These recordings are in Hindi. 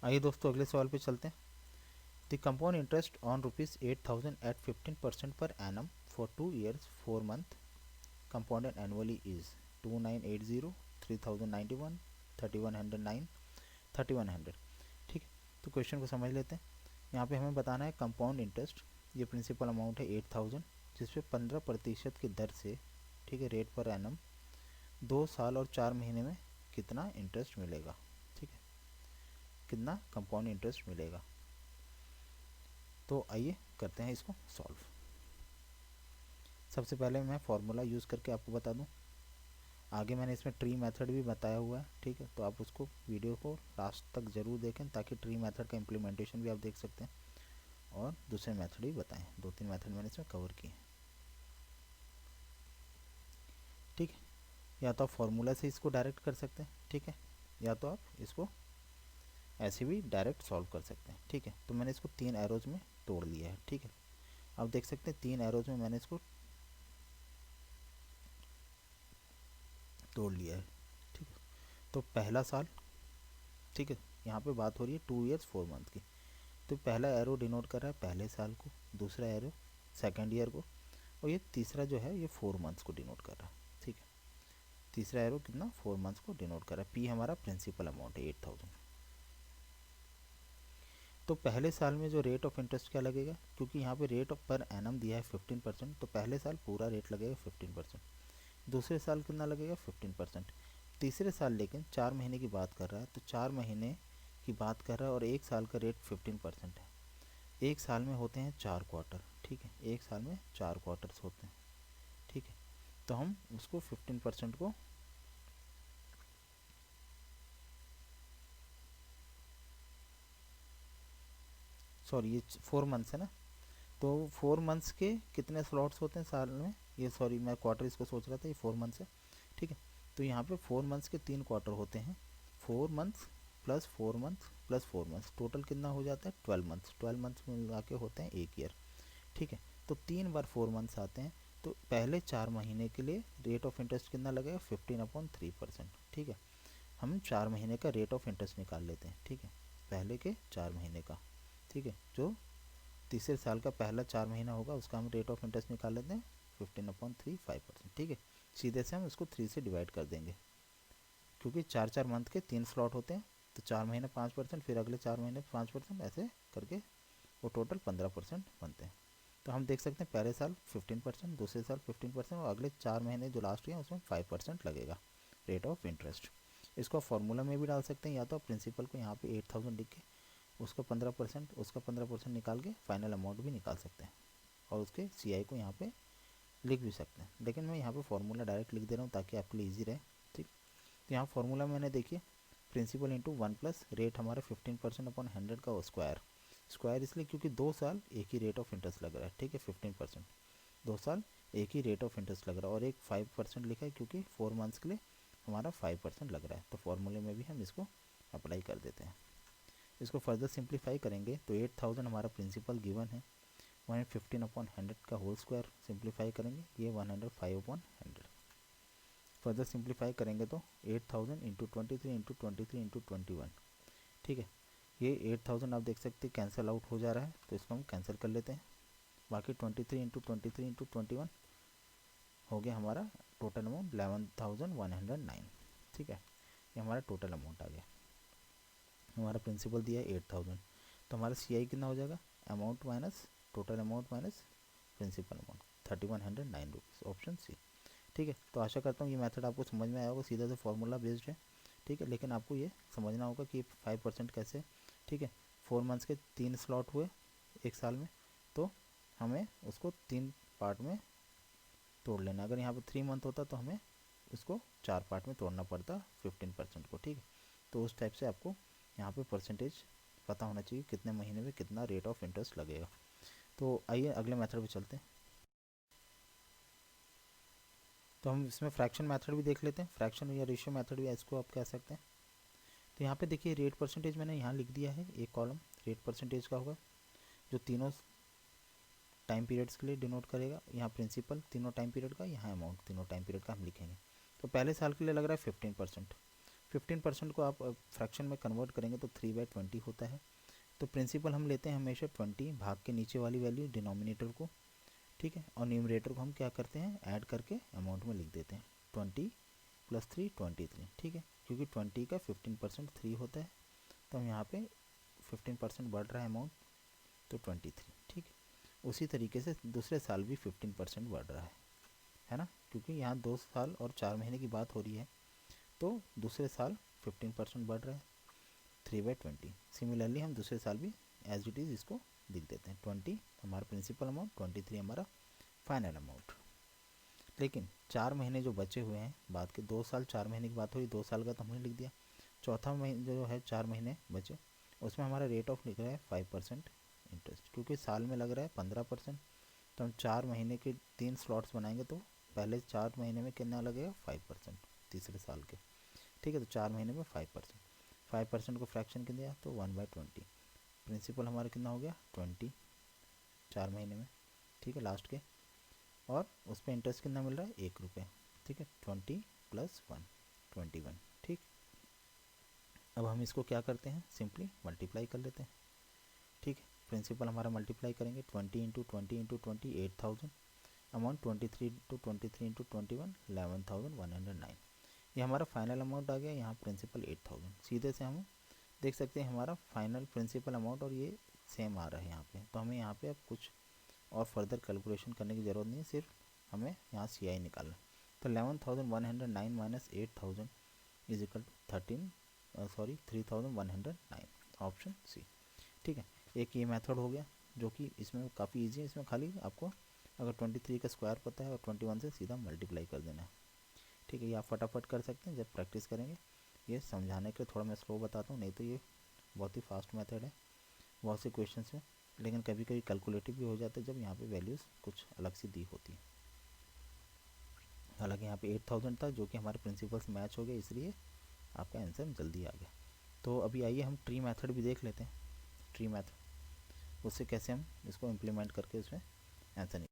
आइए दोस्तों अगले सवाल पे चलते हैं। The compound interest on ₹8,000 at 15% per annum for 2 years 4 month compounded annually is 2980, 3091, 3109, 3100। ठीक है, तो क्वेश्चन को समझ लेते हैं। यहाँ पे हमें बताना है कंपाउंड इंटरेस्ट, ये प्रिंसिपल अमाउंट है 8000 जिसपे 15% की दर से, ठीक है, रेट पर एनम 2 साल और 4 महीने में कितना इंटरेस्ट मिलेगा। ठीक है, कितना कंपाउंड इंटरेस्ट मिलेगा। तो आइए करते हैं इसको सॉल्व। सबसे पहले मैं फॉर्मूला यूज़ करके आपको बता दूं, आगे मैंने इसमें ट्री मेथड भी बताया हुआ है। ठीक है, तो आप उसको वीडियो को लास्ट तक ज़रूर देखें ताकि ट्री मेथड का इम्प्लीमेंटेशन भी आप देख सकते हैं और दूसरे मेथड भी बताएं। 2-3 मेथड मैंने इसमें कवर किए। ठीक है, या तो आप फॉर्मूला से इसको डायरेक्ट कर सकते हैं, ठीक है, या तो आप इसको ऐसे भी डायरेक्ट सॉल्व कर सकते हैं। ठीक है, तो मैंने इसको 3 एरोज में तोड़ लिया है। ठीक है, आप देख सकते हैं 3 एरोज में मैंने इसको तोड़ लिया है। ठीक है, तो पहला साल, ठीक है, यहाँ पे बात हो रही है 2 years 4 month की, तो पहला एरो डिनोट कर रहा है पहले साल को, दूसरा एरो सेकेंड ईयर को, और ये तीसरा जो है ये 4 months को डिनोट कर रहा है। ठीक है, तीसरा एरो कितना 4 months को डिनोट कर रहा है। पी हमारा प्रिंसिपल अमाउंट है 8000। तो पहले साल में जो रेट ऑफ इंटरेस्ट क्या लगेगा, क्योंकि यहाँ पे रेट ऑफ पर एनम दिया है 15%, तो पहले साल पूरा रेट लगेगा 15%। दूसरे साल कितना लगेगा 15%। तीसरे साल लेकिन 4 महीने की बात कर रहा है, तो 4 महीने की बात कर रहा है और एक साल का रेट 15% है। एक साल में होते हैं 4 क्वार्टर। ठीक है, एक साल में 4 क्वार्टर्स होते हैं। ठीक है, तो हम उसको 15% को सॉरी ये 4 मंथ्स है ना, तो 4 मंथ्स के कितने स्लॉट्स होते हैं साल में, ये सॉरी मैं क्वार्टर इसको सोच रहा था, ये 4 मंथ्स है। ठीक है, तो यहाँ पे 4 मंथ्स के 3 क्वार्टर होते हैं। 4 months plus 4 months plus 4 months, total कितना हो जाता है 12 मंथ्स। 12 मंथ्स मिला के होते हैं 1 ईयर। ठीक है, तो 3 बार 4 मंथ्स आते हैं, तो पहले 4 महीने के लिए रेट ऑफ इंटरेस्ट कितना लगेगा 15/3%। ठीक है, हम 4 महीने का रेट ऑफ इंटरेस्ट निकाल लेते हैं। ठीक है, पहले के 4 महीने का, ठीक है, जो तीसरे साल का पहला 4 महीना होगा उसका हम रेट ऑफ इंटरेस्ट निकाल लेते हैं 15/35%। ठीक है, सीधे से हम इसको 3 से डिवाइड कर देंगे, क्योंकि 4-4 मंथ के 3 स्लॉट होते हैं, तो 4 महीने 5%, फिर अगले 4 महीने 5%, ऐसे करके वो टोटल 15% बनते हैं। तो हम देख सकते हैं पहले साल 15%, दूसरे साल 15% और अगले 4 महीने जो लास्ट हैं उसमें 5% लगेगा रेट ऑफ इंटरेस्ट। इसको फॉर्मूला में भी डाल सकते हैं, या तो प्रिंसिपल को यहाँ पे 8000 लिख के उसका 15%, उसका 15% निकाल के फाइनल अमाउंट भी निकाल सकते हैं, और उसके CI को यहाँ पे लिख भी सकते हैं। लेकिन मैं यहाँ पे फॉर्मूला डायरेक्ट लिख दे रहा हूँ ताकि आपके लिए ईजी रहे। ठीक, तो यहाँ फार्मूला मैंने देखिए प्रिंसिपल इंटू 1 प्लस रेट हमारा 15%/100 का स्क्वायर। स्क्वायर इसलिए क्योंकि 2 साल एक ही रेट ऑफ इंटरेस्ट लग रहा है। ठीक है, 15%, 2 साल एक ही रेट ऑफ इंटरेस्ट लग रहा है, और एक 5% लिखा है क्योंकि 4 मंथ्स के लिए हमारा 5% लग रहा है। तो फॉर्मूले में भी हम इसको अप्लाई कर देते हैं। इसको फर्दर सिंप्लीफाई करेंगे तो 8000 हमारा प्रिंसिपल गिवन है, 115/100 का होल स्क्वायर सिंप्लीफाई करेंगे, ये 105/100। फर्दर सिंप्लीफाई करेंगे तो 8000 इंटू 23 इंटू 23 इंटू 21। ठीक है, ये 8000 आप देख सकते हैं कैंसिल आउट हो जा रहा है, तो इसको हम कैंसिल कर लेते हैं। बाकी 23 इंटू 23 इंटू 21 हो गया हमारा टोटल अमाउंट 11109। ठीक है, ये हमारा टोटल अमाउंट आ गया। हमारा प्रिंसिपल दिया है 8000, तो हमारा CI कितना हो जाएगा, amount minus total amount minus principal amount, 3109 rupees, option C. ठीक है, तो आशा करता हूँ ये मेथड आपको समझ में आया होगा, सीधा से फार्मूला बेस्ड है। ठीक है, लेकिन आपको ये समझना होगा कि 5% कैसे। ठीक है, 4 मंथ्स के 3 स्लॉट हुए एक साल में, तो हमें उसको 3 पार्ट में तोड़ लेना। अगर यहाँ पर 3 मंथ होता तो हमें उसको 4 पार्ट में तोड़ना पड़ता 15% को। ठीक है, तो उस टाइप से आपको यहाँ पे परसेंटेज पता होना चाहिए कितने महीने में कितना रेट ऑफ इंटरेस्ट लगेगा। तो आइए अगले मेथड पे चलते हैं। तो हम इसमें फ्रैक्शन मेथड भी देख लेते हैं, फ्रैक्शन या रेशियो मेथड भी इसको आप कह सकते हैं। तो यहाँ पे देखिए रेट परसेंटेज मैंने यहाँ लिख दिया है, एक कॉलम रेट परसेंटेज का होगा जो तीनों टाइम पीरियड्स के लिए डिनोट करेगा। यहाँ प्रिंसिपल तीनों टाइम पीरियड का, यहाँ अमाउंट तीनों टाइम पीरियड का हम लिखेंगे। तो पहले साल के लिए लग रहा है 15%, 15% को आप फ्रैक्शन में कन्वर्ट करेंगे तो 3/20 होता है। तो प्रिंसिपल हम लेते हैं हमेशा 20 भाग के नीचे वाली वैल्यू डिनोमिनेटर को, ठीक है, और न्यूमरेटर को हम क्या करते हैं ऐड करके अमाउंट में लिख देते हैं 20 + 3 23, ठीक है, क्योंकि 20 का 15% 3 होता है, तो हम यहाँ पे 15% बढ़ रहा है अमाउंट तो 23, ठीक है। उसी तरीके से दूसरे साल भी 15% बढ़ रहा है ना, क्योंकि यहाँ 2 साल और 4 महीने की बात हो रही है, तो दूसरे साल 15% बढ़ रहा है 3/20। सिमिलरली हम दूसरे साल भी एज इट इज़ इसको लिख देते हैं 20 हमारा प्रिंसिपल अमाउंट, 23 हमारा फाइनल अमाउंट। लेकिन 4 महीने जो बचे हुए हैं, बाद के 2 साल 4 महीने की बात हुई, 2 साल का तो हमने लिख दिया, चौथा महीने जो है 4 महीने बचे उसमें हमारा रेट ऑफ लिख रहा है 5% इंटरेस्ट, क्योंकि साल में लग रहा है 15%, तो हम 4 महीने के 3 स्लॉट्स बनाएंगे तो पहले 4 महीने में कितना लगेगा 5% तीसरे साल के, ठीक है, तो 4 महीने में 5% को फ्रैक्शन कितना दिया तो 1/20, प्रिंसिपल हमारा कितना हो गया 20 4 महीने में, ठीक है लास्ट के, और उस पर इंटरेस्ट कितना मिल रहा है 1 रुपये, ठीक है, 20 + 1 21, ठीक। अब हम इसको क्या करते हैं सिंपली मल्टीप्लाई कर लेते हैं, ठीक है, प्रिंसिपल हमारा मल्टीप्लाई करेंगे 20 × 20 × 20 8000, अमाउंट 23 × 23 × 21 11,109, ये हमारा फाइनल अमाउंट आ गया। यहाँ प्रिंसिपल 8000, सीधे से हम देख सकते हैं हमारा फाइनल प्रिंसिपल अमाउंट और ये सेम आ रहा है यहाँ पे, तो हमें यहाँ पे अब कुछ और फर्दर कैलकुलेशन करने की ज़रूरत नहीं है, सिर्फ हमें यहाँ CI निकालना। तो 11,109 minus 8,000 is equal to 3,109, option C, ठीक है। एक ये मेथड हो गया जो कि इसमें काफ़ी इजी है, इसमें खाली आपको अगर 23 का स्क्वायर पता है और 21 से सीधा मल्टीप्लाई कर देना है, ठीक है, ये आप फटाफट कर सकते हैं जब प्रैक्टिस करेंगे। ये समझाने के लिए थोड़ा मैं स्लो बताता हूँ, नहीं तो ये बहुत ही फास्ट मेथड है बहुत से क्वेश्चन में, लेकिन कभी कभी कैलकुलेटिव भी हो जाता है जब यहाँ पे वैल्यूज़ कुछ अलग सी दी होती है। हालांकि यहाँ पे 8000 था जो कि हमारे प्रिंसिपल से मैच हो गया, इसलिए आपका आंसर जल्दी आ गया। तो अभी आइए हम ट्री मेथड भी देख लेते हैं, ट्री मेथड उससे कैसे हम इसको इम्प्लीमेंट करके उसमें आंसर निकाल।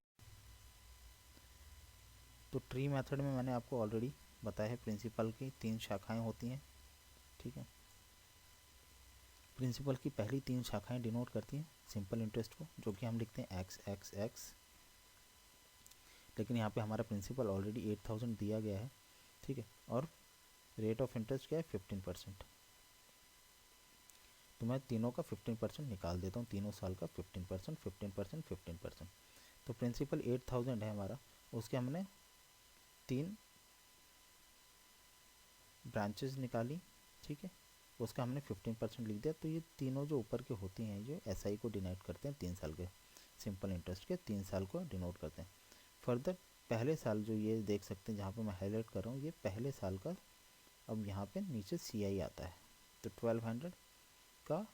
तो ट्री मेथड में मैंने आपको ऑलरेडी बताया है प्रिंसिपल की 3 शाखाएँ होती हैं, ठीक है। प्रिंसिपल की पहली 3 शाखाएं डिनोट करती हैं सिंपल इंटरेस्ट को, जो कि हम लिखते हैं x, लेकिन यहाँ पे हमारा प्रिंसिपल ऑलरेडी 8000 दिया गया है, ठीक है, और रेट ऑफ इंटरेस्ट क्या है 15%, तो मैं तीनों का 15% निकाल देता हूँ, तीनों साल का 15%, 15%, 15%। तो प्रिंसिपल 8000 है हमारा, उसके हमने 3 ब्रांचेस निकाली, ठीक है, उसका हमने 15% लिख दिया। तो ये तीनों जो ऊपर के होती हैं जो SI को डिनोट करते हैं 3 साल के सिंपल इंटरेस्ट के 3 साल को डिनोट करते हैं। फर्दर पहले साल जो ये देख सकते हैं जहाँ पे मैं हाईलाइट कर रहा हूँ, ये पहले साल का, अब यहाँ पे नीचे CI आता है, तो 1200 का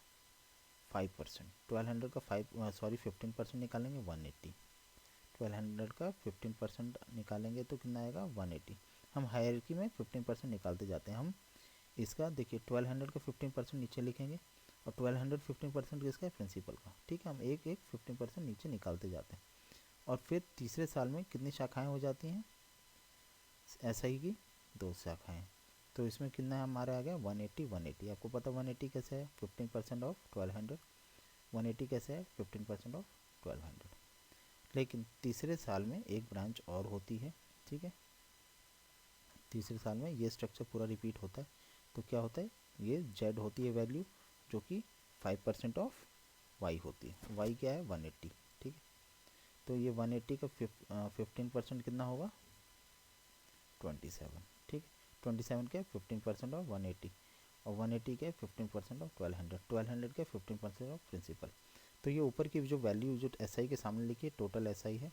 5%, 1200 का 15% निकालेंगे 180, 1200 का 15% निकालेंगे तो कितना आएगा 180। हम हायरार्की में 15% निकालते जाते हैं। हम इसका देखिए 1200 का 15% नीचे लिखेंगे और 1200 15% किसका है प्रिंसिपल का, ठीक है, हम एक एक 15% नीचे निकालते जाते हैं। और फिर तीसरे साल में कितनी शाखाएं हो जाती हैं SI की 2 शाखाएं, तो इसमें कितना हमारा आ गया 180 180। आपको पता 180 कैसे है 15% ऑफ 1200, 180 कैसे है 15% ऑफ 1200। लेकिन तीसरे साल में एक ब्रांच और होती है, ठीक है, तीसरे साल में ये स्ट्रक्चर पूरा रिपीट होता है। तो क्या होता है, ये Z होती है वैल्यू जो कि 5% ऑफ Y होती है, Y क्या है 180, ठीक है, तो ये 180 का 15% कितना होगा 27, ठीक है, 27 क्या 15% ऑफ 180, और 180 क्या 15% ऑफ 1200, 1200 क्या 15% ऑफ प्रिंसिपल। तो ये ऊपर की जो वैल्यू जो SI के सामने लिखी है टोटल SI है,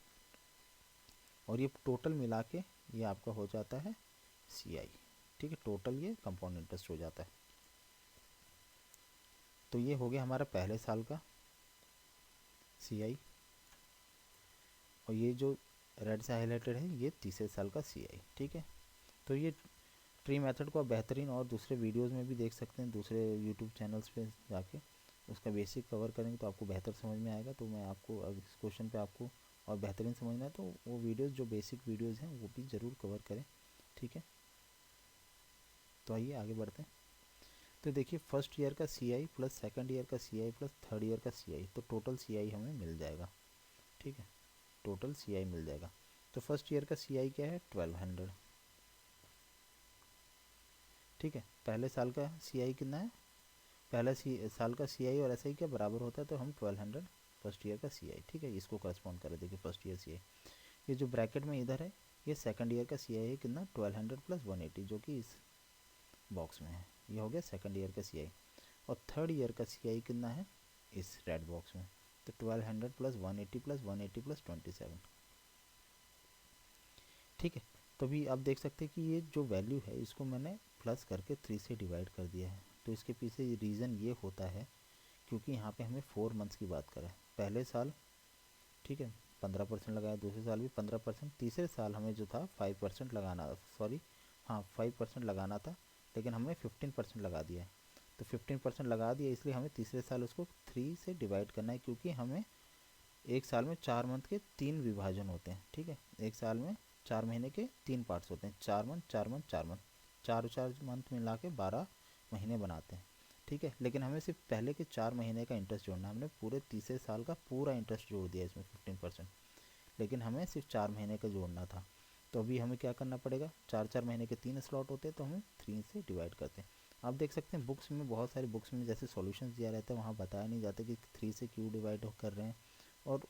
और ये टोटल मिला के ये आपका हो जाता है CI, ठीक है, टोटल ये कंपाउंड इंटरेस्ट हो जाता है। तो ये हो गया हमारा पहले साल का CI, और ये जो रेड से हाईलाइटेड है ये तीसरे साल का CI, ठीक है। तो ये ट्री मेथड को आप बेहतरीन और दूसरे वीडियोस में भी देख सकते हैं, दूसरे यूट्यूब चैनल्स पे जाके उसका बेसिक कवर करेंगे तो आपको बेहतर समझ में आएगा। तो मैं आपको अब इस क्वेश्चन पे आपको और बेहतरीन समझना है तो वो वीडियोस जो बेसिक वीडियोस हैं वो भी ज़रूर कवर करें, ठीक है। तो आइए आगे बढ़ते हैं। तो देखिए फर्स्ट ईयर का CI प्लस सेकंड ईयर का CI प्लस थर्ड ईयर का CI, तो टोटल CI हमें मिल जाएगा। ठीक है, टोटल CI मिल जाएगा। तो फर्स्ट ईयर का CI क्या है 1200। ठीक है, पहले साल का CI कितना है, पहला साल का CI और SI क्या बराबर होता है, तो हम 1200 फर्स्ट ईयर का CI। ठीक है, इसको करस्पॉन्ड करें। देखिए फर्स्ट ईयर CI, ये जो ब्रैकेट में इधर है ये सेकंड ईयर का CI है कितना 1200 प्लस 180, जो कि इस बॉक्स में है। ये हो गया सेकंड ईयर का CI। और थर्ड ईयर का CI कितना है इस रेड बॉक्स में, तो 1200 प्लस 180 प्लस 180 प्लस 27। ठीक है, तो अभी आप देख सकते हैं कि ये जो वैल्यू है इसको मैंने प्लस करके 3 से डिवाइड कर दिया है। तो इसके पीछे रीज़न ये होता है क्योंकि यहाँ पे हमें 4 मंथ्स की बात करें। पहले साल ठीक है 15% लगाया, दूसरे साल भी 15%, तीसरे साल हमें जो था 5% लगाना, सॉरी हाँ 5% लगाना था, लेकिन हमने 15% लगा दिया है। तो 15% लगा दिया, इसलिए हमें तीसरे साल उसको 3 से डिवाइड करना है, क्योंकि हमें एक साल में 4 मंथ के 3 विभाजन होते हैं। ठीक है, एक साल में 4 महीने के 3 पार्ट्स होते हैं, 4 मंथ 4 मंथ 4 मंथ, 4 मंथ मिला के 12 महीने बनाते हैं। ठीक है, लेकिन हमें सिर्फ पहले के 4 महीने का इंटरेस्ट जोड़ना है। हमने पूरे तीसरे साल का पूरा इंटरेस्ट जोड़ दिया इसमें 15%, लेकिन हमें सिर्फ 4 महीने का जोड़ना था। तो अभी हमें क्या करना पड़ेगा, 4 महीने के 3 स्लॉट होते हैं, तो हमें 3 से डिवाइड करते हैं। आप देख सकते हैं बुक्स में, बहुत सारी बुक्स में जैसे सॉल्यूशंस दिया रहता है, वहाँ बताया नहीं जाता कि 3 से क्यों डिवाइड कर रहे हैं, और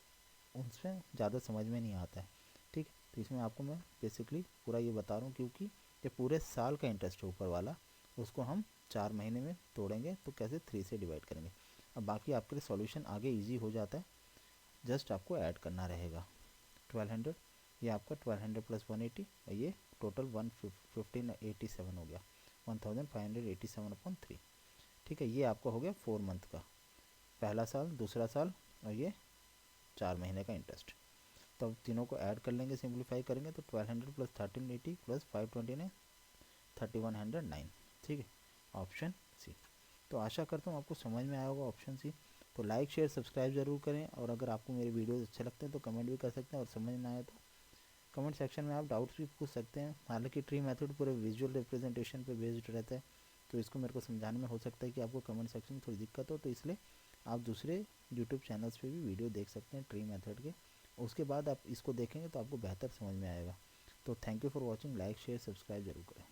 उसमें ज़्यादा समझ में नहीं आता है। ठीक है, तो इसमें आपको मैं बेसिकली पूरा ये बता रहा हूँ, क्योंकि ये पूरे साल का इंटरेस्ट है ऊपर वाला, उसको हम 4 महीने में तोड़ेंगे तो कैसे 3 से डिवाइड करेंगे। अब बाकी आपके लिए सॉल्यूशन आगे इजी हो जाता है, जस्ट आपको ऐड करना रहेगा। 1200 ये आपका 1200 प्लस 180, और ये टोटल 1587 हो गया, 1587/3। ठीक है, ये आपका हो गया 4 मंथ का, पहला साल दूसरा साल और ये 4 महीने का इंटरेस्ट। तो अब तीनों को ऐड कर लेंगे, सिंप्लीफाई करेंगे, तो 1200 प्लस 1380 प्लस 529 3109। ठीक है, ऑप्शन सी। तो आशा करता हूँ आपको समझ में आया होगा ऑप्शन सी। तो लाइक शेयर सब्सक्राइब जरूर करें, और अगर आपको मेरे वीडियोस अच्छे लगते हैं तो कमेंट भी कर सकते हैं, और समझ ना आए तो कमेंट सेक्शन में आप डाउट्स भी पूछ सकते हैं। हालांकि ट्री मेथड पूरे विजुअल रिप्रेजेंटेशन पे बेस्ड रहता है, तो इसको मेरे को समझाने में हो सकता है कि आपको कमेंट सेक्शन में थोड़ी दिक्कत हो, तो इसलिए आप दूसरे यूट्यूब चैनल्स पे भी वीडियो देख सकते हैं ट्री मेथड के, उसके बाद आप इसको देखेंगे तो आपको बेहतर समझ में आएगा। तो thank you for watching, like share subscribe जरूर करें।